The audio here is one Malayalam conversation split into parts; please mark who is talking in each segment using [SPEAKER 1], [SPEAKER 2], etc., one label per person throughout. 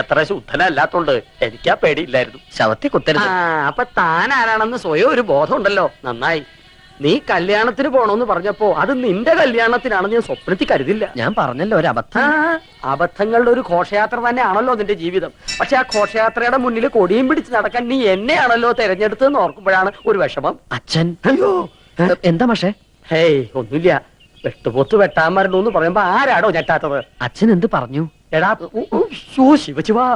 [SPEAKER 1] എത്ര ശുദ്ധനല്ലാത്തോണ്ട് എനിക്കാ പേടിയില്ലായിരുന്നു.
[SPEAKER 2] ശവത്തെ കുത്തരുത്.
[SPEAKER 1] അപ്പൊ താൻ ആരാണെന്ന് സ്വയം ഒരു ബോധം ഉണ്ടല്ലോ. നന്നായി. നീ കല്യാണത്തിന് പോണോന്ന് പറഞ്ഞപ്പോ അത് നിന്റെ കല്യാണത്തിനാണെന്ന് ഞാൻ സ്വപ്നത്തിൽ കരുതില്ല.
[SPEAKER 2] ഞാൻ പറഞ്ഞല്ലോ ഒരു അബദ്ധം.
[SPEAKER 1] അബദ്ധങ്ങളുടെ ഒരു ഘോഷയാത്ര തന്നെയാണല്ലോ നിന്റെ ജീവിതം. പക്ഷെ ആ ഘോഷയാത്രയുടെ മുന്നിൽ കൊടിയും പിടിച്ച് നടക്കാൻ നീ എന്നെയാണല്ലോ തെരഞ്ഞെടുത്തെന്ന് ഓർക്കുമ്പോഴാണ് ഒരു വിഷമം.
[SPEAKER 2] അച്ഛൻ
[SPEAKER 1] അയ്യോ
[SPEAKER 2] എന്താ പക്ഷേ?
[SPEAKER 1] ഹേയ് ഒന്നുമില്ല. വെട്ടുപോത്ത് വെട്ടാൻ മരണു എന്ന് പറയുമ്പോ ആരാടോ ഞെട്ടാത്തത്?
[SPEAKER 2] അച്ഛൻ എന്ത് പറഞ്ഞു?
[SPEAKER 1] എടാ ശിവശിവാ,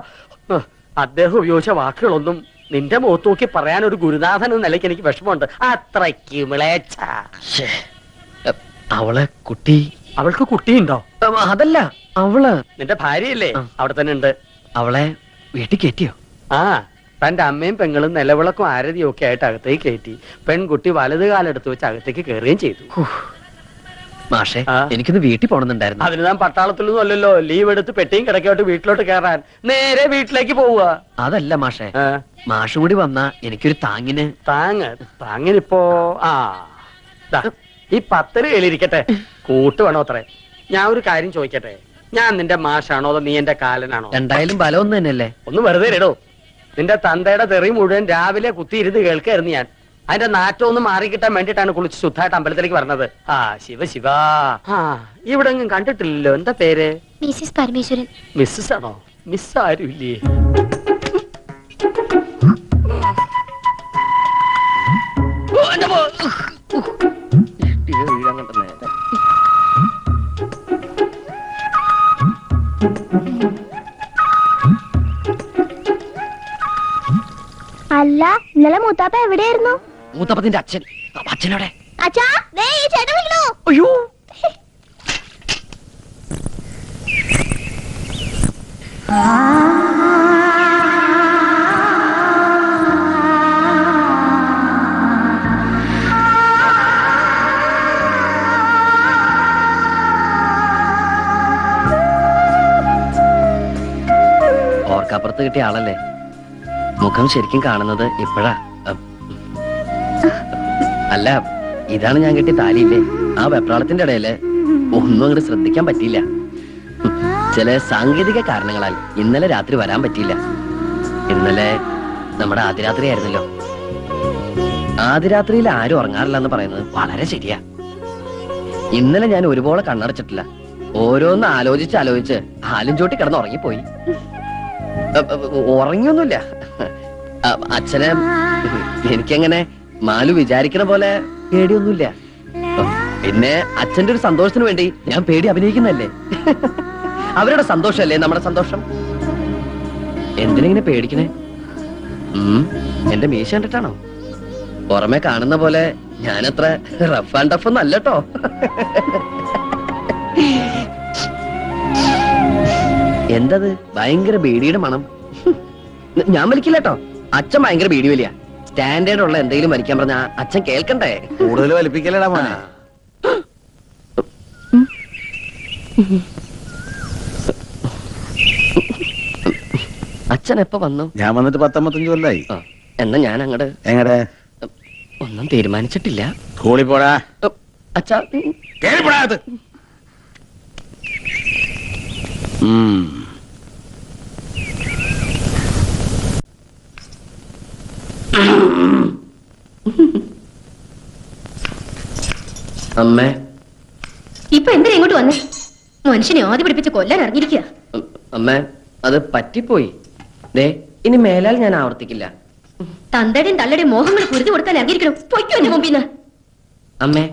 [SPEAKER 1] അദ്ദേഹം ഉപയോഗിച്ച വാക്കുകളൊന്നും നിന്റെ മുഖത്ത് നോക്കി പറയാൻ ഒരു ഗുരുനാഥൻ എന്ന നിലയ്ക്ക് എനിക്ക് വിഷമമുണ്ട്. അത്രയ്ക്ക് മിളേച്ച.
[SPEAKER 2] അവളെ കുട്ടി.
[SPEAKER 1] അവൾക്ക് കുട്ടിയുണ്ടോ?
[SPEAKER 2] അതല്ല, അവള്
[SPEAKER 1] നിന്റെ ഭാര്യയല്ലേ? അവിടെ തന്നെ ഉണ്ട്.
[SPEAKER 2] അവളെ വീട്ടിൽ കയറ്റിയോ?
[SPEAKER 1] തന്റെ അമ്മയും പെങ്ങളും നിലവിളക്കും ആരതിയും ഒക്കെ ആയിട്ട് അകത്തേക്ക് കയറ്റി. പെൺകുട്ടി വലത് കാലെടുത്ത് വെച്ച് അകത്തേക്ക് കയറുകയും ചെയ്തു.
[SPEAKER 2] മാഷേ, എനിക്കൊന്ന് വീട്ടിൽ പോണെന്നുണ്ടായിരുന്നു.
[SPEAKER 1] അതിന് താൻ പട്ടാളത്തിലൊന്നും അല്ലല്ലോ. ലീവ് എടുത്ത് പെട്ടിയും കിടക്കോട്ട് വീട്ടിലോട്ട് കയറാൻ നേരെ വീട്ടിലേക്ക് പോവുക.
[SPEAKER 2] അതല്ല മാഷേ, മാഷും കൂടി വന്നാ എനിക്കൊരു താങ്ങിന്.
[SPEAKER 1] താങ്ങിനിപ്പോ ഈ 10 കയ്യിലിരിക്കട്ടെ. കൂട്ട് വേണോ അത്രേ? ഞാൻ ഒരു കാര്യം ചോദിക്കട്ടെ, ഞാൻ നിന്റെ മാഷാണോ അതോ നീ എന്റെ കാലനാണോ?
[SPEAKER 2] എന്തായാലും ബലം ഒന്ന് തന്നെയല്ലേ.
[SPEAKER 1] ഒന്ന് വെറുതെ ഇടോ. നിന്റെ തന്തയുടെ തെറി മുഴുവൻ രാവിലെ കുത്തിയിരുന്ന് കേൾക്കായിരുന്നു ഞാൻ. അതിന്റെ നാറ്റം ഒന്ന് മാറിക്കിട്ടാൻ വേണ്ടിട്ടാണ് കുളിച്ച് ശുദ്ധമായിട്ട് അമ്പലത്തിലേക്ക് പറഞ്ഞത്. ശിവ ഇവിടെ എങ്ങും കണ്ടിട്ടില്ലല്ലോ. എന്താ പേര്?
[SPEAKER 3] മിസ്സിസ് പരമേശ്വരൻ.
[SPEAKER 1] മിസ്സസ് ആണോ? മിസ് ആരും ഇല്ലേ?
[SPEAKER 3] അല്ല, ഇന്നലെ മൂത്താപ്പ എവിടെയായിരുന്നു?
[SPEAKER 2] മൂത്തപ്പത്തിന്റെ അച്ഛൻ. അച്ഛനോടെ.
[SPEAKER 3] അച്ഛാ, ദേ ഈ ചേട്ടൻ വിളിക്കണോ?
[SPEAKER 2] അയ്യോ, ഓർക്കപ്പുറത്ത് കിട്ടിയ ആളല്ലേ. മുഖം ശരിക്കും കാണുന്നത് ഇപ്പോഴാ. അല്ല, ഇതാണ് ഞാൻ കെട്ടിയ താലിയില്ലേ. ആ വെപ്രാളത്തിന്റെ ഇടയില് ഒന്നും അങ്ങോട്ട് ശ്രദ്ധിക്കാൻ പറ്റിയില്ല. ചില സാങ്കേതിക കാരണങ്ങളാൽ ഇന്നലെ രാത്രി വരാൻ പറ്റിയില്ല. ഇന്നലെ നമ്മുടെ ആദ്യരാത്രി ആയിരുന്നല്ലോ. ആദ്യരാത്രിയിൽ ആരും ഉറങ്ങാറില്ല എന്ന് പറയുന്നത് വളരെ ശരിയാ. ഇന്നലെ ഞാൻ ഒരുപോലെ കണ്ണടച്ചിട്ടില്ല. ഓരോന്ന് ആലോചിച്ച് ഹാലും ചോട്ടി കിടന്ന് ഉറങ്ങിപ്പോയി. ഉറങ്ങിയൊന്നുമില്ല. അച്ഛനെ എനിക്കങ്ങനെ മാലു വിചാരിക്കണ പോലെ പേടിയൊന്നുമില്ല. പിന്നെ അച്ഛന്റെ ഒരു സന്തോഷത്തിന് വേണ്ടി ഞാൻ പേടി അഭിനയിക്കുന്നല്ലേ. അവരുടെ സന്തോഷല്ലേ നമ്മുടെ സന്തോഷം. എന്തിനെങ്ങനെ പേടിക്കണേ? എന്റെ മീശ കണ്ടിട്ടാണോ? പുറമെ കാണുന്ന പോലെ ഞാനത്ര റഫ് ആൻഡ് ടഫ് ഒന്നും അല്ലട്ടോ. എന്തത് ഭയങ്കര ബീഡിയുടെ മണം? ഞാൻ വലിക്കില്ല കേട്ടോ. അച്ഛൻ ഭയങ്കര ബീഡി വലിയ. സ്റ്റാൻഡേർഡ് ഉള്ള എന്തെങ്കിലും വലിക്കാൻ പറഞ്ഞ അച്ഛൻ കേൾക്കണ്ടേ?
[SPEAKER 4] കൂടുതൽ വലിപ്പിക്കലടാ മോനെ.
[SPEAKER 2] അച്ഛൻ എപ്പോ വന്നു?
[SPEAKER 4] ഞാൻ വന്നിട്ട് 19 കൊല്ലായി.
[SPEAKER 2] എന്നാ ഞാൻ അങ്ങട്.
[SPEAKER 4] എങ്ങടെ?
[SPEAKER 2] ഒന്നും തീരുമാനിച്ചിട്ടില്ല.
[SPEAKER 4] സ്കൂളിൽ പോടാ.
[SPEAKER 2] അച്ഛാ
[SPEAKER 4] കേറിപ്പോടാ.
[SPEAKER 2] അമ്മേ,
[SPEAKER 3] ഇപ്പൊ എന്തിനാ ഇങ്ങോട്ട് വന്നേ? മനുഷ്യനെ ആദ്യം പിടിപ്പിച്ച് കൊല്ലാൻ ഇറങ്ങിയിരിക്കുക.
[SPEAKER 2] അമ്മേ, അത് പറ്റിപ്പോയി. ദേ, ഇനി മേലാൽ ഞാൻ ആവർത്തിക്കില്ല.
[SPEAKER 3] തന്തയുടെയും തള്ളയുടെയും മോഹങ്ങൾ കുരുതി കൊടുക്കാൻ ഇറങ്ങിയിരിക്കണം. പൊയ്ക്കോ എന്റെ മുമ്പിന്ന്.
[SPEAKER 2] അമ്മേ,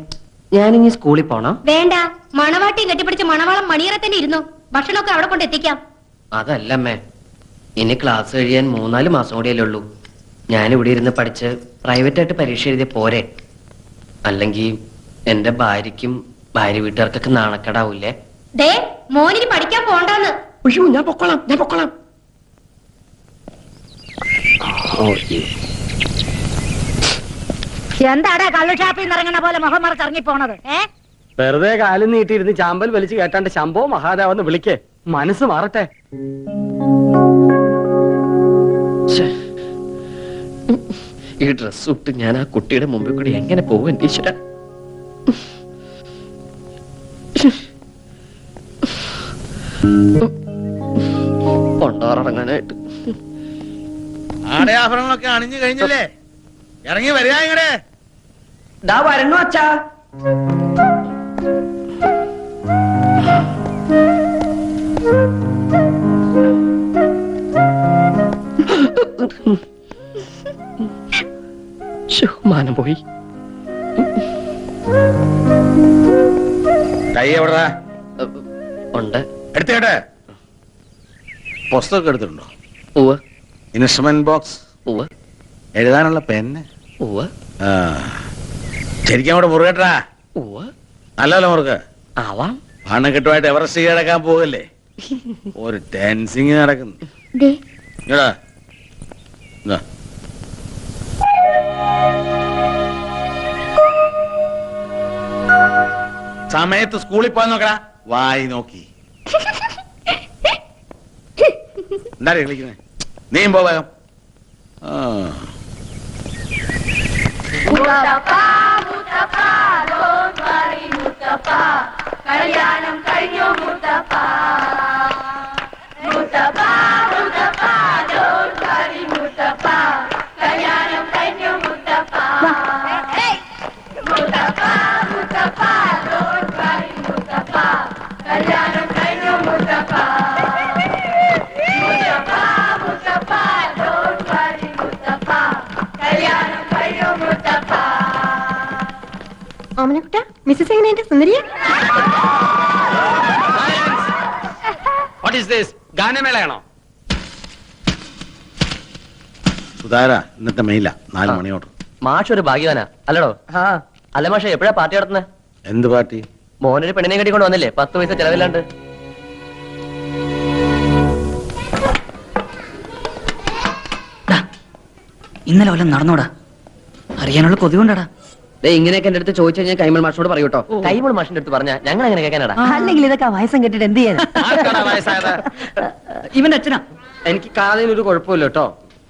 [SPEAKER 2] ഞാനിനി സ്കൂളിൽ പോണോ?
[SPEAKER 3] വേണ്ട, മണവാട്ടിയും കെട്ടിപ്പിടിച്ച് മണവാളം മണിയറ തന്നെ ഇരുന്നോ. ഭക്ഷണമൊക്കെ അവിടെ കൊണ്ട് എത്തിക്കാം.
[SPEAKER 2] അതല്ല അമ്മേ, ഇനി ക്ലാസ് കഴിയാൻ 3-4 മാസം കൂടിയല്ലേ ഉള്ളൂ. ഞാനിവിടെ ഇരുന്ന് പഠിച്ച് പ്രൈവറ്റായിട്ട് പരീക്ഷ എഴുതിയ പോരെ? അല്ലെങ്കിൽ എന്റെ ഭാര്യയ്ക്കും ഭാര്യ വീട്ടുകാർക്കൊക്കെ നാണക്കേടാവൂലേ?
[SPEAKER 3] ദേ, മോനിന് പഠിക്കാൻ പോണ്ടെന്ന്.
[SPEAKER 2] അയ്യോ, ഞാൻ പൊക്കോളാം.
[SPEAKER 5] എന്താടാ കള്ളുഷാപ്പിൽ നിന്ന് ഇറങ്ങണ പോലെ മുഖം മറച്ചിറങ്ങി പോണത്?
[SPEAKER 1] വെറുതെ കാലും നീട്ടിയിരുന്ന് ചാമ്പൽ വലിച്ചു കേട്ടാണ്ട് ശംഭോ മഹാദേവെന്ന് വിളിക്കേ. മനസ്സ് മാറട്ടെ.
[SPEAKER 2] ഈ ഡ്രസ് ഇട്ട് ഞാൻ ആ കുട്ടിയുടെ മുമ്പിൽ കൂടി എങ്ങനെ പോകും എന്റെ ഈശ്വര? കൊണ്ടോറങ്ങാൻ കാണാനായിട്ട്.
[SPEAKER 4] ആടയാഭരണങ്ങളൊക്കെ അണിഞ്ഞു കഴിഞ്ഞില്ലേ? ഇറങ്ങി വരിക ഇങ്ങടെ.
[SPEAKER 1] ദാ വരണു അച്ഛാ.
[SPEAKER 2] മാനം പോയി.
[SPEAKER 4] കൈ എവിടാ?
[SPEAKER 2] ഉണ്ട്.
[SPEAKER 4] എടുത്തേട്ടെ. പുസ്തകം എടുത്തിട്ടുണ്ടോ?
[SPEAKER 2] ഉവ്വ്
[SPEAKER 4] ഇൻസ്ട്രുമെന്റ് ബോക്സ്,
[SPEAKER 2] ഉവ്വ്
[SPEAKER 4] എഴുതാനുള്ള പെന്ന്.
[SPEAKER 2] ഉവ്വ്
[SPEAKER 4] ശരിക്കും അവിടെ മുറുകട്ടാ.
[SPEAKER 2] ഉവ്വ്.
[SPEAKER 4] നല്ലല്ലോ മുറുക.
[SPEAKER 2] ആവാം.
[SPEAKER 4] പണക്കെട്ടുമായിട്ട് എവറസ്റ്റ് കീഴടക്കാൻ പോകല്ലേ? ഒരു ടെൻസിങ് നടക്കുന്നു. ഇങ്ങടാ. ഇതാ. സമയത്ത് സ്കൂളിൽ പോയി നോക്കടാ. വായി നോക്കി എന്താ കളിക്കുന്നത്? നീയും പോ വേഗം.
[SPEAKER 3] കല്യാണം കഴിഞ്ഞു മുത്തപ്പ. മുത്തപ്പ മുത്തപ്പ don't worry മുത്തപ്പ. കല്യാണം കഴിഞ്ഞു മുത്തപ്പ. മുത്തപ്പ മുത്തപ്പ don't worry മുത്തപ്പ. കല്യാണം കഴിഞ്ഞു മുത്തപ്പ. മുത്തപ്പ മുത്തപ്പ don't worry മുത്തപ്പ. കല്യാണം കഴിഞ്ഞു മുത്തപ്പ. ഓമനക്കുട്ട, മിസ്സസ് എങ്ങനെയുണ്ട്? സുന്ദരിയ?
[SPEAKER 1] What is this? ഗാനമേളയാണോ?
[SPEAKER 4] സുധാര, ഇന്നത്തെ മെയില 4 മണിയോട്.
[SPEAKER 2] മാഷ് ഒരു ഭാഗ്യവാനാ അല്ലടോ? അല്ല മാഷ, എപ്പോഴാ പാർട്ടി നടത്തുന്നത്?
[SPEAKER 4] എന്ത് പാർട്ടി?
[SPEAKER 2] മോനൊരു പെണ്ണിനെ കെട്ടിക്കൊണ്ട് വന്നില്ലേ? 10 പൈസ ചെലവില്ലാണ്ട്.
[SPEAKER 6] ഇന്നലെ വല്ലതും നടന്നോടാ? അറിയാനുള്ള കൊതി കൊണ്ടാടാ.
[SPEAKER 2] ഇങ്ങനെയൊക്കെ എന്റെ അടുത്ത് ചോദിച്ചു കഴിഞ്ഞാൽ കൈമൾ മാഷിനോട് പറയൂട്ടോ. കൈമൾ മാഷിന്റെ അടുത്ത് പറഞ്ഞാ ഞങ്ങൾ അങ്ങനെ കേൾക്കാനടാ.
[SPEAKER 6] അല്ലെങ്കിൽ ഇതൊക്കെ വയസ്സം കെട്ടിട്ട് എന്ത് ചെയ്യാൻ?
[SPEAKER 1] ആർക്കാടാ വയസ്സായത്?
[SPEAKER 6] ഇവന്റെ അച്ഛനാ.
[SPEAKER 1] എനിക്ക് കാതിനൊരു കുഴപ്പമില്ല കേട്ടോ.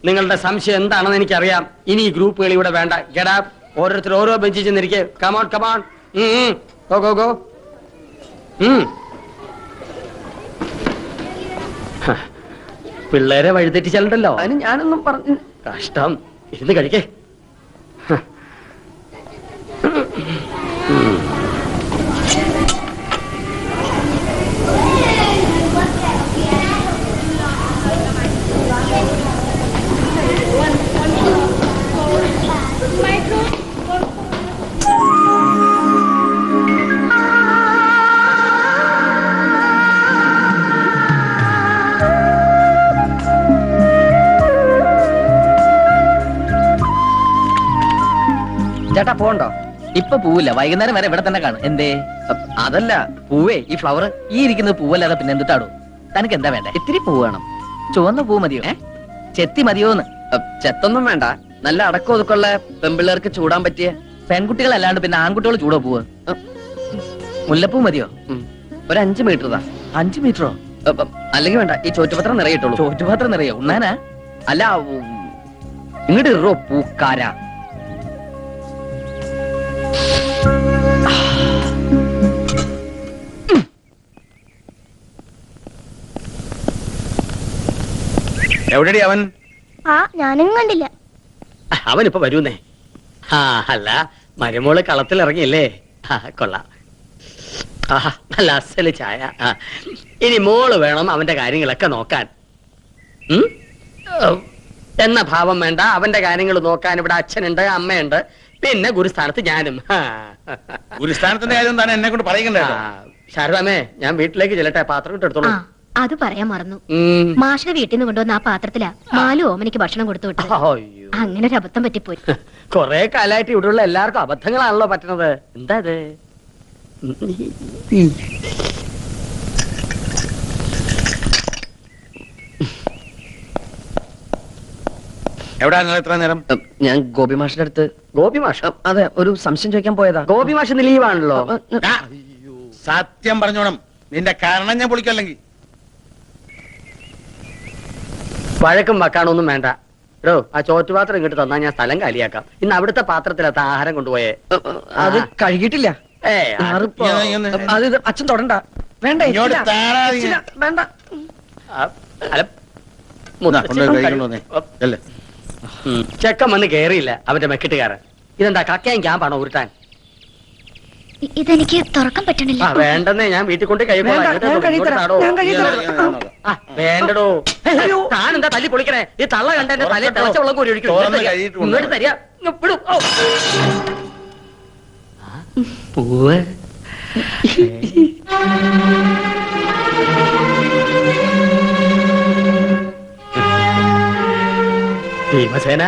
[SPEAKER 1] നിങ്ങളുടെ സംശയം എന്താണെന്ന് എനിക്കറിയാം. ഇനി ഈ ഗ്രൂപ്പുകൾ ഇവിടെ വേണ്ട. Get up. ഓരോരുത്തർ ഓരോ ബെഞ്ചിൽ ചെന്നിരിക്കെ. Come on come on. Go go go. പിള്ളേരെ വഴിതെറ്റിച്ചാലുണ്ടല്ലോ.
[SPEAKER 2] അതിന് ഞാനൊന്നും പറഞ്ഞു.
[SPEAKER 1] കഷ്ടം. ഇരുന്ന് കഴിക്കേ.
[SPEAKER 2] ചേട്ടാ പോണ്ടോ? ഇപ്പൊ പൂവില്ല, വൈകുന്നേരം വരെ ഇവിടെ തന്നെ കാണും. എന്തേ? അതല്ല പൂവേ, ഈ ഫ്ലവർ. ഈ ഇരിക്കുന്നത് പൂവല്ലാതെ പിന്നെ എന്തിട്ടാടോ? തനിക്ക് എന്താ വേണ്ട? ഇത്തിരി പൂ വേണം. ചുവന്ന പൂ മതിയോ? ചെത്തി മതിയോന്ന്? ചെത്തൊന്നും വേണ്ട. നല്ല അടക്കം ഒതുക്കുള്ള പെമ്പിള്ളേർക്ക് ചൂടാൻ പറ്റിയ. പെൺകുട്ടികളല്ലാണ്ട് പിന്നെ ആൺകുട്ടികൾ ചൂടോ പൂവ്? മുല്ലപ്പൂ മതിയോ? ഒരു 5 മീറ്റർ താ. 5 മീറ്ററോ? അല്ലെങ്കിൽ വേണ്ട, ഈ ചോറ്റുപാത്രം നിറയിട്ടുള്ളൂ. ചോറ്റുപാത്രം നിറയോ? ഉണ്ണാനാ? അല്ല, ഇങ്ങോട്ട് ഇറോ പൂക്കാരാ.
[SPEAKER 4] എവിടെടി അവൻ?
[SPEAKER 3] ഞാനും കണ്ടില്ല.
[SPEAKER 1] അവനിപ്പോ വരൂന്നേ. അല്ല, മരുമോള് കളത്തിലിറങ്ങിയല്ലേ? കൊള്ളാം. നല്ല അസല് ചായ. ഇനി മോള് വേണം അവന്റെ കാര്യങ്ങളൊക്കെ നോക്കാൻ. എന്ന ഭാവം വേണ്ട. അവന്റെ കാര്യങ്ങൾ നോക്കാൻ ഇവിടെ അച്ഛനുണ്ട്, അമ്മയുണ്ട്, പിന്നെ ഗുരുസ്ഥാനത്ത് ഞാനും.
[SPEAKER 4] ഗുരുസ്ഥാനത്തിന്റെ കാര്യം തന്നെ എന്നെ കൊണ്ട് പറയണ്ടേ?
[SPEAKER 1] ശാരദാമേ, ഞാൻ വീട്ടിലേക്ക് ചെല്ലട്ടെ. പാത്രം ഇട്ടെടുത്തോളൂ.
[SPEAKER 3] അത് പറയാൻ മറന്നു. മാഷിനെ വീട്ടിൽ നിന്ന് കൊണ്ടുവന്ന ആ പാത്രത്തിലാ മാലു ഓമനിക്ക് ഭക്ഷണം കൊടുത്തു വിട്ടത്. അങ്ങനെ ഒരു അബദ്ധം പറ്റിപ്പോയി.
[SPEAKER 1] കൊറേ കാലായിട്ട് ഇവിടെയുള്ള എല്ലാവർക്കും അബദ്ധങ്ങളാണല്ലോ പറ്റണത്. എന്താ ഇത്?
[SPEAKER 4] എവിടാ ഇത്ര നേരം?
[SPEAKER 2] ഞാൻ ഗോപി മാഷിന്റെ അടുത്ത്.
[SPEAKER 1] ഗോപി മാഷ്?
[SPEAKER 2] അതെ, ഒരു സംശയം ചോദിക്കാൻ പോയതാ.
[SPEAKER 1] ഗോപി മാഷ് ഇന്ന് ലീവാണല്ലോ.
[SPEAKER 4] സത്യം പറഞ്ഞോണം, നിന്റെ കാരണം ഞാൻ പൊളിക്കല്ലെങ്കിൽ.
[SPEAKER 1] വഴക്കും വക്കാണൊന്നും വേണ്ട. ആ ചോറ്റുപാത്രം ഇങ്ങോട്ട് തന്നാ ഞാൻ സ്ഥലം കാലിയാക്കാം. ഇന്ന് അവിടുത്തെ പാത്രത്തിലത്ത ആഹാരം കൊണ്ടുപോയേ.
[SPEAKER 2] അത് കഴുകിയിട്ടില്ല. അത് അച്ഛൻ തൊടണ്ട. വേണ്ട, വേണ്ട.
[SPEAKER 1] ചെക്കൻ വന്ന് കേറിയില്ല അവന്റെ മെക്കിട്ടുകാരൻ. ഇതെന്താ കക്കയും ക്യാമ്പാണോ ഉരുട്ടാൻ?
[SPEAKER 3] ഇതെനിക്ക് തുറക്കാൻ പറ്റണില്ല.
[SPEAKER 1] ആ വേണ്ടെന്നേ, ഞാൻ വീട്ടിൽ കൊണ്ട് വേണ്ടടോ. താനെന്താ തല്ലി പൊളിക്കണേ? ഈ തള്ള കണ്ട എന്റെ തലയിൽ തിളച്ച വെള്ളം കോരി ഒഴിക്കും. ഇങ്ങോട്ട് തരിക. വിടും. പൂവ് ഭീമസേന,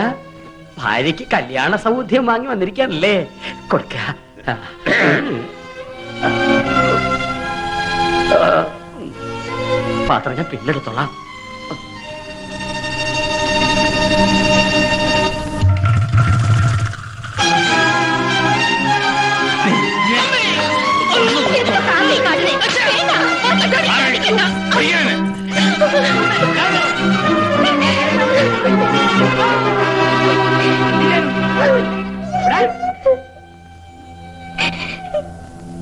[SPEAKER 1] ഭാര്യയ്ക്ക് കല്യാണ സൗദ്യം വാങ്ങി വന്നിരിക്കാനല്ലേ? കൊടുക്ക. പാത്രം ഞാൻ പിന്നെടുത്തോളാം.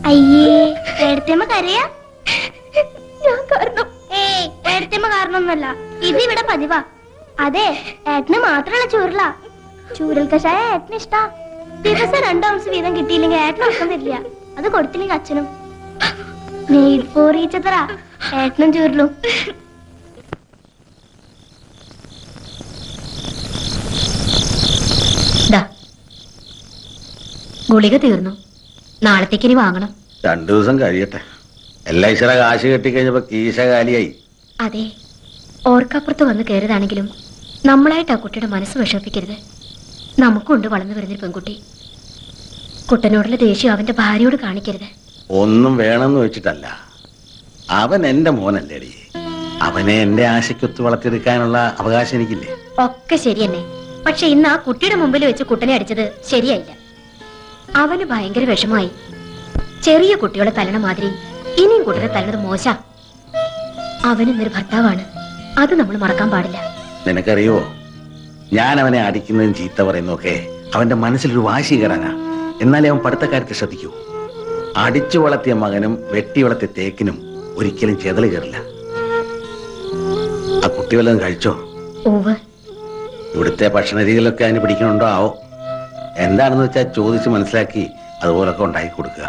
[SPEAKER 7] അയ്യേ, ഏടത്തിയമ്മ കരയാ? ഞാൻ കാരണം? ഏയ്, ഏടത്തിയമ്മ കാരണമൊന്നുമല്ല. ഇത് ഇവിടെ പതിവാ. അതെ, ഏട്ടന് മാത്രമുള്ള ചൂരല. ചൂരൽ കഷായ ഏട്ടന് ഇഷ്ടാ. ദിവസം 2 ounce വീതം കിട്ടിയില്ലെങ്കിൽ ഏട്ടന് ഉറക്കം വരില്ല. അത് കൊടുത്തില്ലെങ്കിൽ അച്ഛനും. മെയ്ഡ് ഫോർ ഈച്ച് അതറാ ഏട്ടനും ചൂരലും.
[SPEAKER 3] ഗുളിക തീർന്നു. നാളത്തേക്ക് ഇനി വാങ്ങണം.
[SPEAKER 4] 2 ദിവസം കഴിയട്ടെ. എല്ലാ ഈശ്വര കാശ് കെട്ടിക്കഴിഞ്ഞപ്പോ കീശ കാലിയായി.
[SPEAKER 3] അതെ, ഓർക്കപ്പുറത്ത് വന്ന് കയറിയതാണെങ്കിലും നമ്മളായിട്ട് ആ കുട്ടിയുടെ മനസ്സ് വിഷമിപ്പിക്കരുത്. നമുക്കുണ്ട് വളർന്നു വരുന്നൊരു പെൺകുട്ടി. കുട്ടനോടുള്ള ദേഷ്യം അവന്റെ ഭാര്യയോട് കാണിക്കരുത്.
[SPEAKER 4] ഒന്നും വേണമെന്ന് വെച്ചിട്ടല്ല, അവൻ എന്റെ മോനല്ലേടി. അവനെ എന്റെ ആശയ്ക്കൊത്ത് വളർത്തിയെടുക്കാനുള്ള അവകാശം എനിക്കില്ലേ?
[SPEAKER 3] ഒക്കെ ശരിയെന്നെ. പക്ഷെ ഇന്ന് ആ കുട്ടിയുടെ മുമ്പിൽ വെച്ച് കുട്ടനെ അടിച്ചത് ശരിയായില്ല. അവന് ഭയങ്കര വിഷമായി. ചെറിയ കുട്ടികളെ തല്ലണ മാതിരി ഇനിയും കുട്ടനെ തല്ലണത് മോശ. അവനിന്നൊരു ഭർത്താവാണ്. അത് നമ്മൾ മറക്കാൻ പാടില്ല.
[SPEAKER 4] നിനക്കറിയോ, ഞാൻ അവനെ അടിക്കുന്നതും ചീത്ത പറയുന്നതൊക്കെ അവന്റെ മനസ്സിലൊരു വാശി കയറാനാ. എന്നാലേ അവൻ പഠിത്തക്കാര്യത്തെ ശ്രദ്ധിക്കൂ. അടിച്ചു വളർത്തിയ മകനും വെട്ടി വളർത്തിയ തേക്കിനും ഒരിക്കലും ചെതല് കയറില്ല. ആ കുട്ടി വല്ലതും കഴിച്ചോ?
[SPEAKER 3] ഓവ്.
[SPEAKER 4] ഇവിടുത്തെ ഭക്ഷണ രീതികളൊക്കെ അതിന് പിടിക്കണുണ്ടോ ആവോ? എന്താണെന്ന് വെച്ചാൽ ചോദിച്ച് മനസ്സിലാക്കി അതുപോലൊക്കെ ഉണ്ടാക്കി കൊടുക്കുക.